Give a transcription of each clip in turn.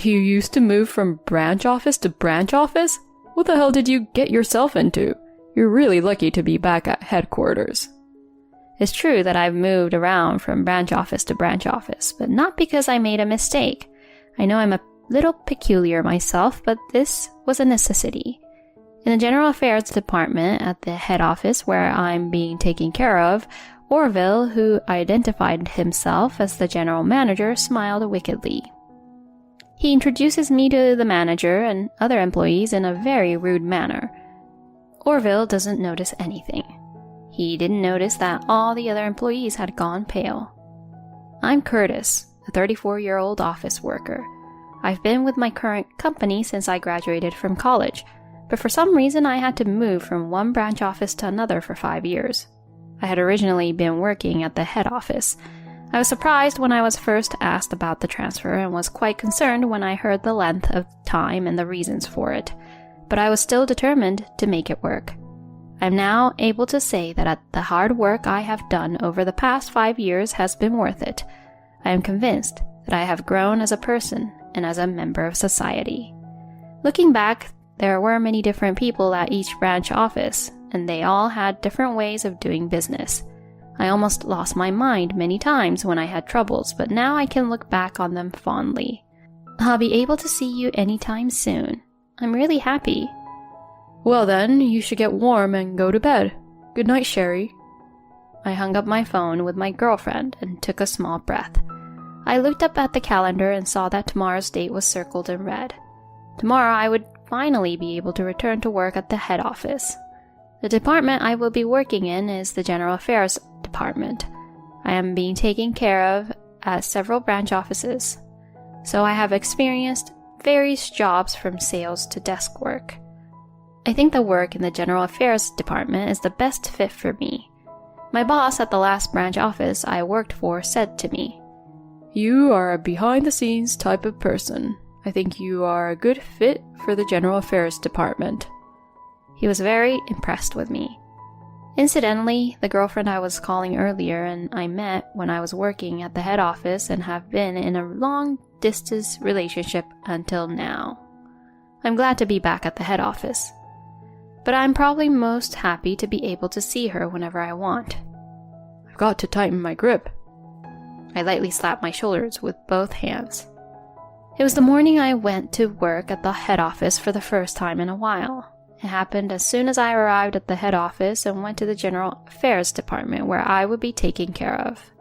You used to move from branch office to branch office? What the hell did you get yourself into? You're really lucky to be back at headquarters. It's true that I've moved around from branch office to branch office, but not because I made a mistake. I know I'm a little peculiar myself, but this was a necessity. In the General Affairs Department at the head office where I'm being taken care of, Orville, who identified himself as the general manager, smiled wickedly. He introduces me to the manager and other employees in a very rude manner. Orville doesn't notice anything. He didn't notice that all the other employees had gone pale. I'm Curtis, a 34-year-old office worker. I've been with my current company since I graduated from college, but for some reason I had to move from one branch office to another for 5 years. I had originally been working at the head office. I was surprised when I was first asked about the transfer and was quite concerned when I heard the length of time and the reasons for it, but I was still determined to make it work. I'm now able to say that the hard work I have done over the past 5 years has been worth it. I am convinced that I have grown as a person and as a member of society. Looking back, there were many different people at each branch office, and they all had different ways of doing business. I almost lost my mind many times when I had troubles, but now I can look back on them fondly. I'll be able to see you anytime soon. I'm really happy. Well then, you should get warm and go to bed. Good night, Sherry. I hung up my phone with my girlfriend and took a small breath. I looked up at the calendar and saw that tomorrow's date was circled in red. Tomorrow I would finally be able to return to work at the head office. The department I will be working in is the General Affairs Department. I am being taken care of at several branch offices, so I have experienced various jobs from sales to desk work. I think the work in the General Affairs Department is the best fit for me. My boss at the last branch office I worked for said to me, "You are a behind-the-scenes type of person. I think you are a good fit for the General Affairs Department." He was very impressed with me. Incidentally, the girlfriend I was calling earlier and I met when I was working at the head office and have been in a long-distance relationship until now. I'm glad to be back at the head office. But I'm probably most happy to be able to see her whenever I want. I've got to tighten my grip. I lightly slapped my shoulders with both hands. It was the morning I went to work at the head office for the first time in a while. It happened as soon as I arrived at the head office and went to the General Affairs Department where I would be taken care of.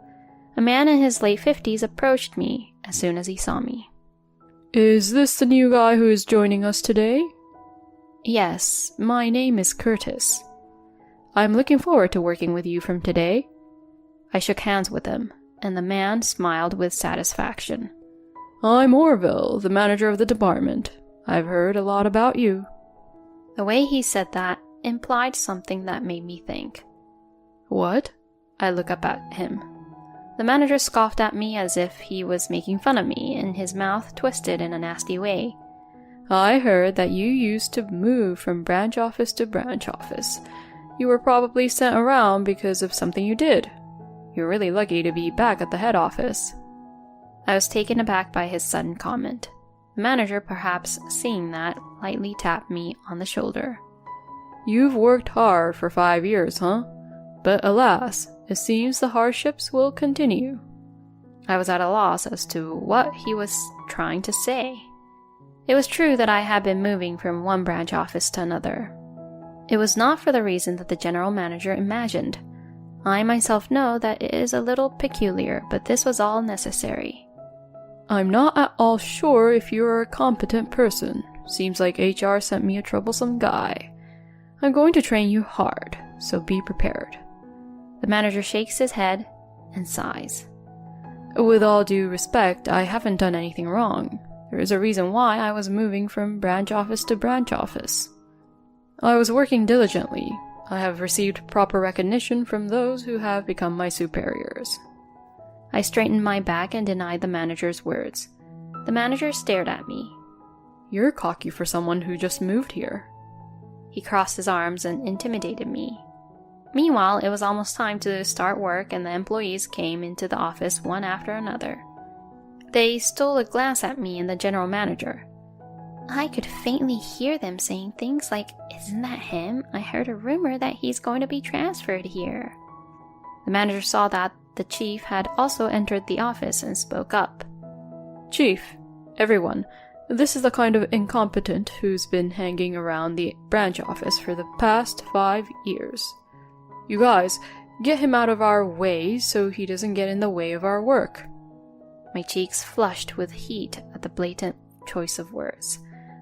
A man in his late 50s approached me as soon as he saw me. "Is this the new guy who is joining us today?" "Yes, my name is Curtis." "I'm looking forward to working with you from today." I shook hands with him, and the man smiled with satisfaction. "I'm Orville, the manager of the department. I've heard a lot about you." The way he said that implied something that made me think. "What?" I looked up at him. The manager scoffed at me as if he was making fun of me, and his mouth twisted in a nasty way. "I heard that you used to move from branch office to branch office. You were probably sent around because of something you did. You're really lucky to be back at the head office." I was taken aback by his sudden comment. The manager, perhaps seeing that, lightly tapped me on the shoulder. "You've worked hard for 5 years, huh? But alas, it seems the hardships will continue." I was at a loss as to what he was trying to say. It was true that I had been moving from one branch office to another. It was not for the reason that the general manager imagined. I myself know that it is a little peculiar, but this was all necessary. "I'm not at all sure if you're a competent person. Seems like HR sent me a troublesome guy. I'm going to train you hard, so be prepared." The manager shakes his head and sighs. "With all due respect, I haven't done anything wrong. There is a reason why I was moving from branch office to branch office. I was working diligently. I have received proper recognition from those who have become my superiors." I straightened my back and denied the manager's words. The manager stared at me. "You're cocky for someone who just moved here." He crossed his arms and intimidated me. Meanwhile, it was almost time to start work and the employees came into the office one after another. They stole a glance at me and the general manager. I could faintly hear them saying things like, "Isn't that him? I heard a rumor that he's going to be transferred here." The manager saw that the chief had also entered the office and spoke up. "Chief, everyone, this is the kind of incompetent who's been hanging around the branch office for the past 5 years. You guys, get him out of our way so he doesn't get in the way of our work." My cheeks flushed with heat at the blatant choice of words.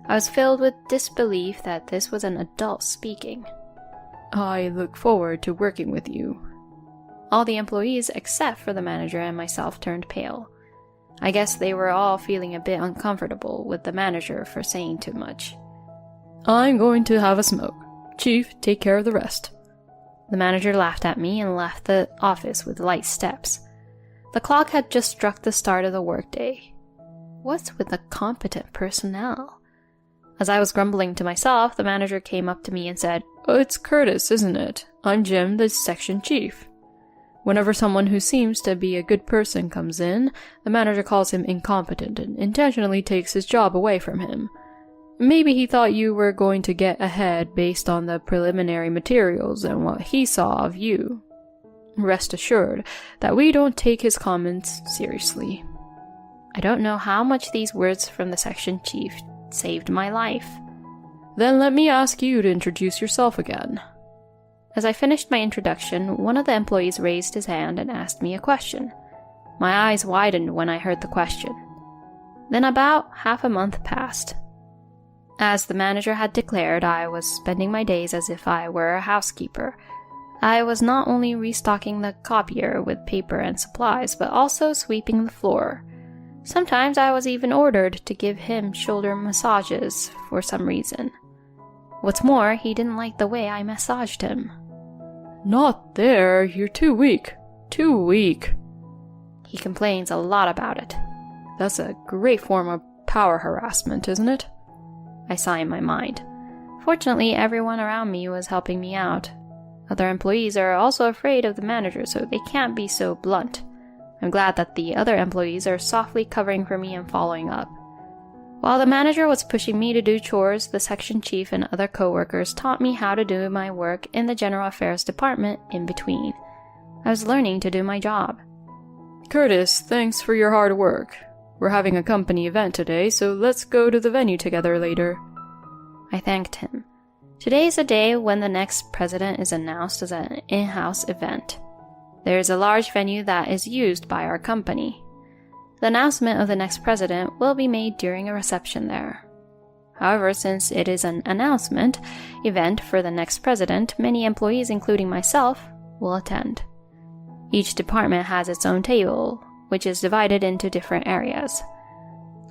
I was filled with disbelief that this was an adult speaking. "I look forward to working with you." All the employees except for the manager and myself turned pale. I guess they were all feeling a bit uncomfortable with the manager for saying too much. "I'm going to have a smoke. Chief, take care of the rest." The manager laughed at me and left the office with light steps. The clock had just struck the start of the workday. What's with the competent personnel? As I was grumbling to myself, the manager came up to me and said, "Oh, it's Curtis, isn't it? I'm Jim, the section chief." Whenever someone who seems to be a good person comes in, the manager calls him incompetent and intentionally takes his job away from him. Maybe he thought you were going to get ahead based on the preliminary materials and what he saw of you. Rest assured that we don't take his comments seriously. I don't know how much these words from the section chief saved my life. Then let me ask you to introduce yourself again. As I finished my introduction, one of the employees raised his hand and asked me a question. My eyes widened when I heard the question. Then about half a month passed. As the manager had declared, I was spending my days as if I were a housekeeper. I was not only restocking the copier with paper and supplies, but also sweeping the floor. Sometimes I was even ordered to give him shoulder massages for some reason. What's more, he didn't like the way I massaged him. "Not there, you're too weak. Too weak." He complains a lot about it. That's a great form of power harassment, isn't it? I sigh in my mind. Fortunately, everyone around me was helping me out. Other employees are also afraid of the manager, so they can't be so blunt. I'm glad that the other employees are softly covering for me and following up. While the manager was pushing me to do chores, the section chief and other coworkers taught me how to do my work in the general affairs department in between. I was learning to do my job. "Curtis, thanks for your hard work. We're having a company event today, so let's go to the venue together later." I thanked him. Today is a day when the next president is announced as an in-house event. There is a large venue that is used by our company. The announcement of the next president will be made during a reception there. However, since it is an announcement event for the next president, many employees, including myself, will attend. Each department has its own table, which is divided into different areas.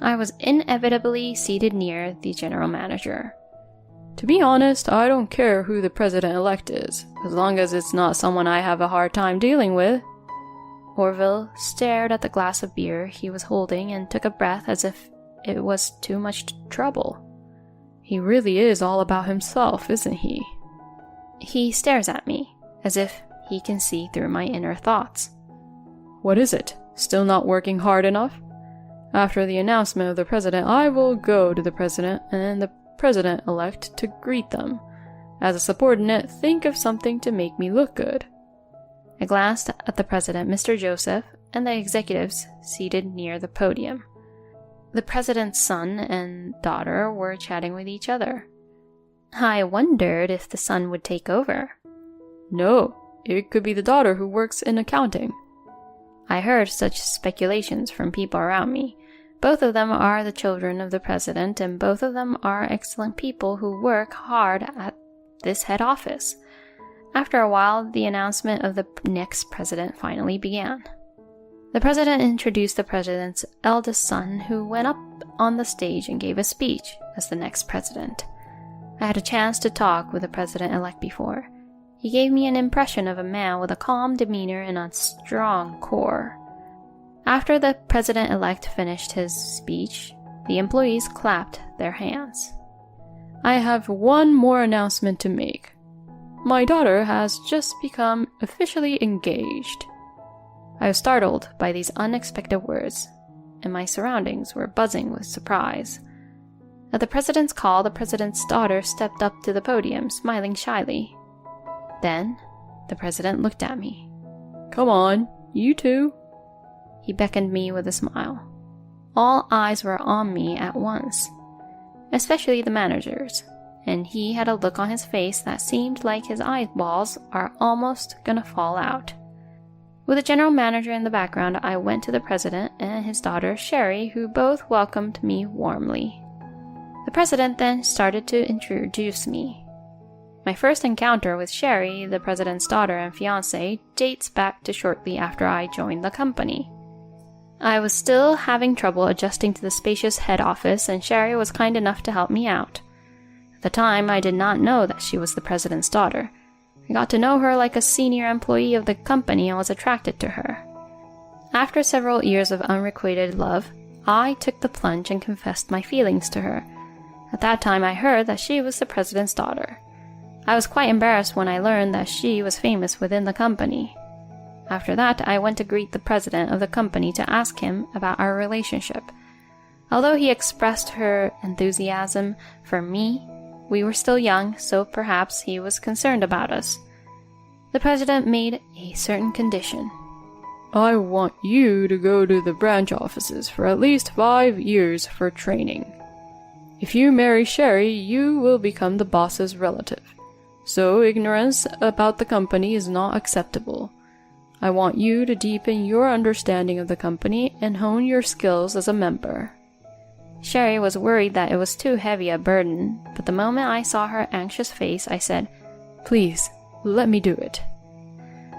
I was inevitably seated near the general manager. To be honest, I don't care who the president-elect is, as long as it's not someone I have a hard time dealing with. Orville stared at the glass of beer he was holding and took a breath as if it was too much trouble. He really is all about himself, isn't he? He stares at me, as if he can see through my inner thoughts. What is it? Still not working hard enough? After the announcement of the president, I will go to the president and the president-elect to greet them. As a subordinate, think of something to make me look good. I glanced at the president, Mr. Joseph, and the executives seated near the podium. The president's son and daughter were chatting with each other. I wondered if the son would take over. No, it could be the daughter who works in accounting. I heard such speculations from people around me. Both of them are the children of the president, and both of them are excellent people who work hard at this head office. After a while, the announcement of the next president finally began. The president introduced the president's eldest son, who went up on the stage and gave a speech as the next president. I had a chance to talk with the president-elect before. He gave me an impression of a man with a calm demeanor and a strong core. After the president-elect finished his speech, the employees clapped their hands. I have one more announcement to make. My daughter has just become officially engaged. I was startled by these unexpected words, and my surroundings were buzzing with surprise. At the president's call, the president's daughter stepped up to the podium, smiling shyly. Then, the president looked at me. "Come on, you too." He beckoned me with a smile. All eyes were on me at once, especially the manager's, and he had a look on his face that seemed like his eyeballs are almost gonna fall out. With the general manager in the background, I went to the president and his daughter Sherry, who both welcomed me warmly. The president then started to introduce me. My first encounter with Sherry, the president's daughter and fiancé, dates back to shortly after I joined the company. I was still having trouble adjusting to the spacious head office, and Sherry was kind enough to help me out. At the time, I did not know that she was the president's daughter. I got to know her like a senior employee of the company and was attracted to her. After several years of unrequited love, I took the plunge and confessed my feelings to her. At that time, I heard that she was the president's daughter. I was quite embarrassed when I learned that she was famous within the company. After that, I went to greet the president of the company to ask him about our relationship. Although he expressed her enthusiasm for me, we were still young, so perhaps he was concerned about us. The president made a certain condition. "I want you to go to the branch offices for at least 5 years for training. If you marry Sherry, you will become the boss's relative. So ignorance about the company is not acceptable. I want you to deepen your understanding of the company and hone your skills as a member." Sherry was worried that it was too heavy a burden, but the moment I saw her anxious face, I said, "Please, let me do it."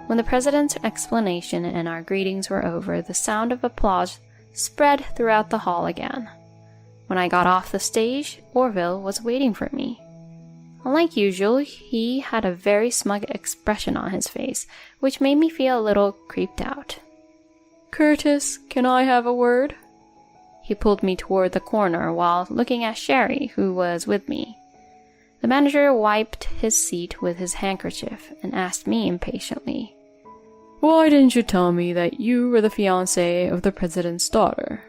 When the president's explanation and our greetings were over, the sound of applause spread throughout the hall again. When I got off the stage, Orville was waiting for me. Unlike usual, he had a very smug expression on his face, which made me feel a little creeped out. "Curtis, can I have a word?" He pulled me toward the corner while looking at Sherry, who was with me. The manager wiped his seat with his handkerchief and asked me impatiently, "Why didn't you tell me that you were the fiancé of the president's daughter?"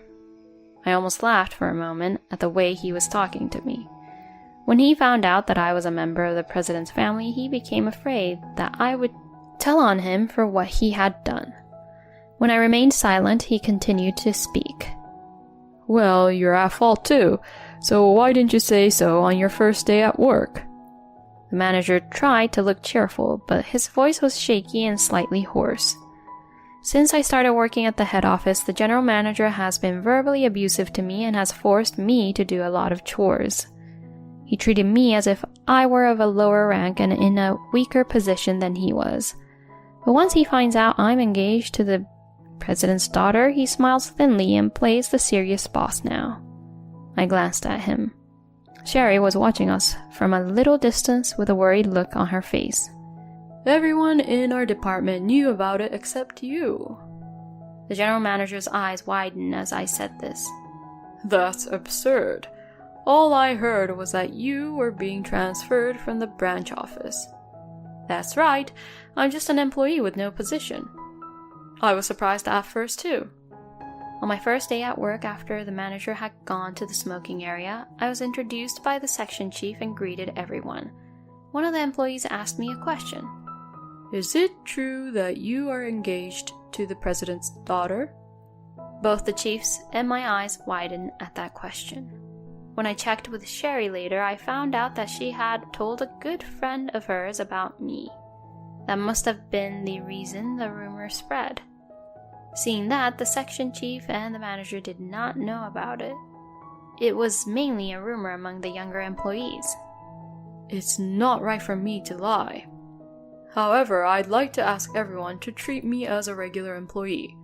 I almost laughed for a moment at the way he was talking to me. When he found out that I was a member of the president's family, he became afraid that I would tell on him for what he had done. When I remained silent, he continued to speak. "Well, you're at fault too, so why didn't you say so on your first day at work?" The manager tried to look cheerful, but his voice was shaky and slightly hoarse. Since I started working at the head office, the general manager has been verbally abusive to me and has forced me to do a lot of chores. He treated me as if I were of a lower rank and in a weaker position than he was. But once he finds out I'm engaged to the president's daughter, he smiles thinly and plays the serious boss now. I glanced at him. Sherry was watching us from a little distance with a worried look on her face. "Everyone in our department knew about it except you." The general manager's eyes widened as I said this. "That's absurd. All I heard was that you were being transferred from the branch office." "That's right. I'm just an employee with no position." I was surprised at first too. On my first day at work after the manager had gone to the smoking area, I was introduced by the section chief and greeted everyone. One of the employees asked me a question. "Is it true that you are engaged to the president's daughter?" Both the chief's and my eyes widened at that question. When I checked with Sherry later, I found out that she had told a good friend of hers about me. That must have been the reason the rumor spread. Seeing that, the section chief and the manager did not know about it. It was mainly a rumor among the younger employees. "It's not right for me to lie. However, I'd like to ask everyone to treat me as a regular employee.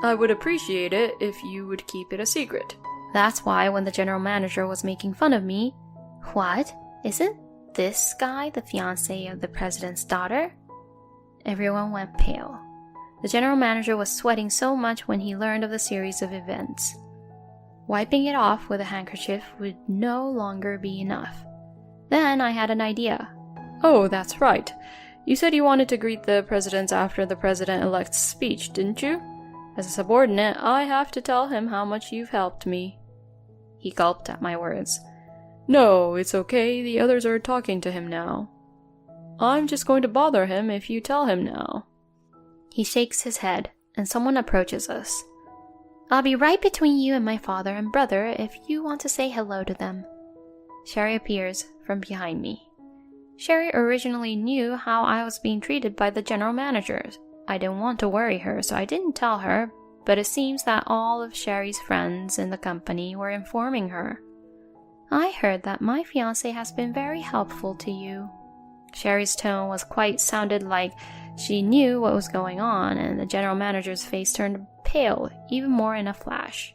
I would appreciate it if you would keep it a secret." That's why when the general manager was making fun of me, "What? Isn't this guy the fiancé of the president's daughter?" Everyone went pale. The general manager was sweating so much when he learned of the series of events. Wiping it off with a handkerchief would no longer be enough. Then I had an idea. "Oh, that's right. You said you wanted to greet the presidents after the president-elect's speech, didn't you? As a subordinate, I have to tell him how much you've helped me." He gulped at my words. "No, it's okay. The others are talking to him now. I'm just going to bother him if you tell him now." He shakes his head, and someone approaches us. "I'll be right between you and my father and brother if you want to say hello to them." Sherry appears from behind me. Sherry originally knew how I was being treated by the general managers. I didn't want to worry her, so I didn't tell her, but it seems that all of Sherry's friends in the company were informing her. "I heard that my fiancé has been very helpful to you." Sherry's tone sounded like she knew what was going on, and the general manager's face turned pale even more in a flash.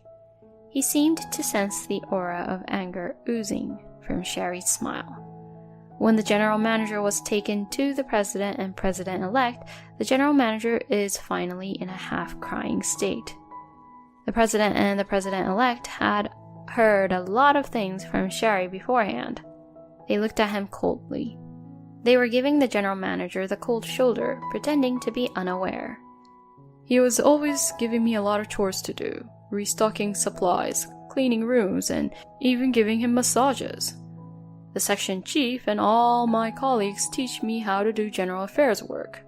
He seemed to sense the aura of anger oozing from Sherry's smile. When the general manager was taken to the president and president-elect, the general manager is finally in a half-crying state. The president and the president-elect had heard a lot of things from Sherry beforehand. They looked at him coldly. They were giving the general manager the cold shoulder, pretending to be unaware. "He was always giving me a lot of chores to do, restocking supplies, cleaning rooms, and even giving him massages. The section chief and all my colleagues teach me how to do general affairs work.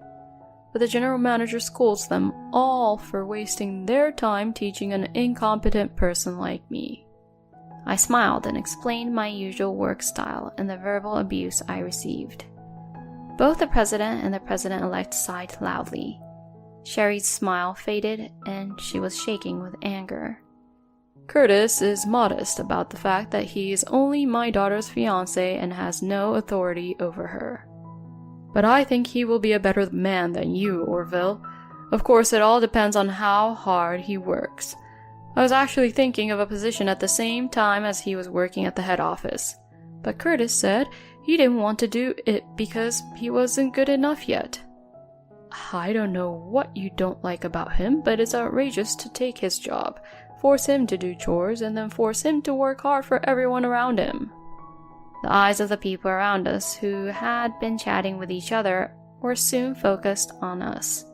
But the general manager scolds them all for wasting their time teaching an incompetent person like me." I smiled and explained my usual work style and the verbal abuse I received. Both the president and the president-elect sighed loudly. Sherry's smile faded and she was shaking with anger. "Curtis is modest about the fact that he is only my daughter's fiancé and has no authority over her. But I think he will be a better man than you, Orville. Of course, it all depends on how hard he works. I was actually thinking of a position at the same time as he was working at the head office. But Curtis said he didn't want to do it because he wasn't good enough yet. I don't know what you don't like about him, but it's outrageous to take his job, force him to do chores, and then force him to work hard for everyone around him." The eyes of the people around us, who had been chatting with each other, were soon focused on us.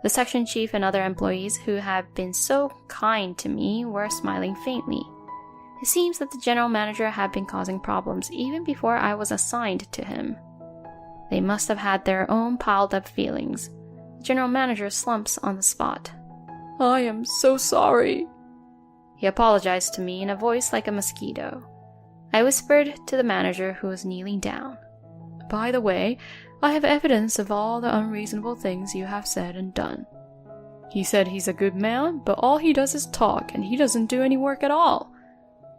The section chief and other employees who had been so kind to me were smiling faintly. It seems that the general manager had been causing problems even before I was assigned to him. They must have had their own piled-up feelings. The general manager slumps on the spot. "I am so sorry." He apologized to me in a voice like a mosquito. I whispered to the manager, who was kneeling down. "By the way, I have evidence of all the unreasonable things you have said and done. He said he's a good man, but all he does is talk, and he doesn't do any work at all.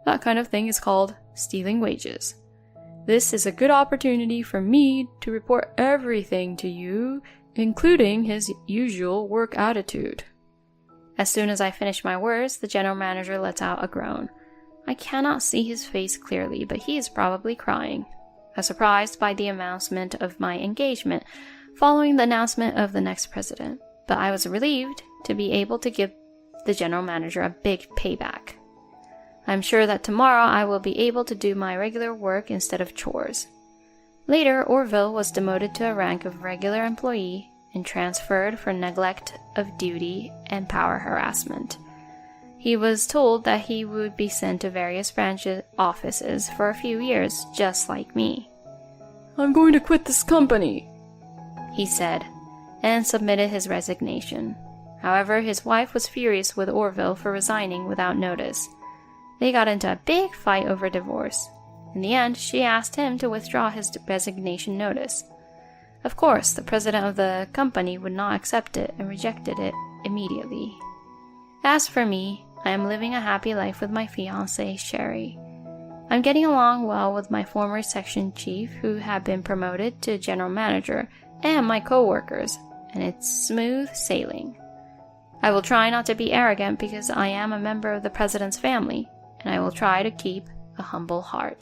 That kind of thing is called stealing wages. This is a good opportunity for me to report everything to you, including his usual work attitude." As soon as I finish my words, the general manager lets out a groan. I cannot see his face clearly, but he is probably crying. I was surprised by the announcement of my engagement, following the announcement of the next president, but I was relieved to be able to give the general manager a big payback. I'm sure that tomorrow I will be able to do my regular work instead of chores. Later, Orville was demoted to a rank of regular employee and transferred for neglect of duty and power harassment. He was told that he would be sent to various branch offices for a few years, just like me. "I'm going to quit this company," he said, and submitted his resignation. However, his wife was furious with Orville for resigning without notice. They got into a big fight over divorce. In the end, she asked him to withdraw his resignation notice. Of course, the president of the company would not accept it and rejected it immediately. As for me, I am living a happy life with my fiancée, Sherry. I'm getting along well with my former section chief, who had been promoted to general manager, and my co-workers, and it's smooth sailing. I will try not to be arrogant because I am a member of the president's family, and I will try to keep a humble heart.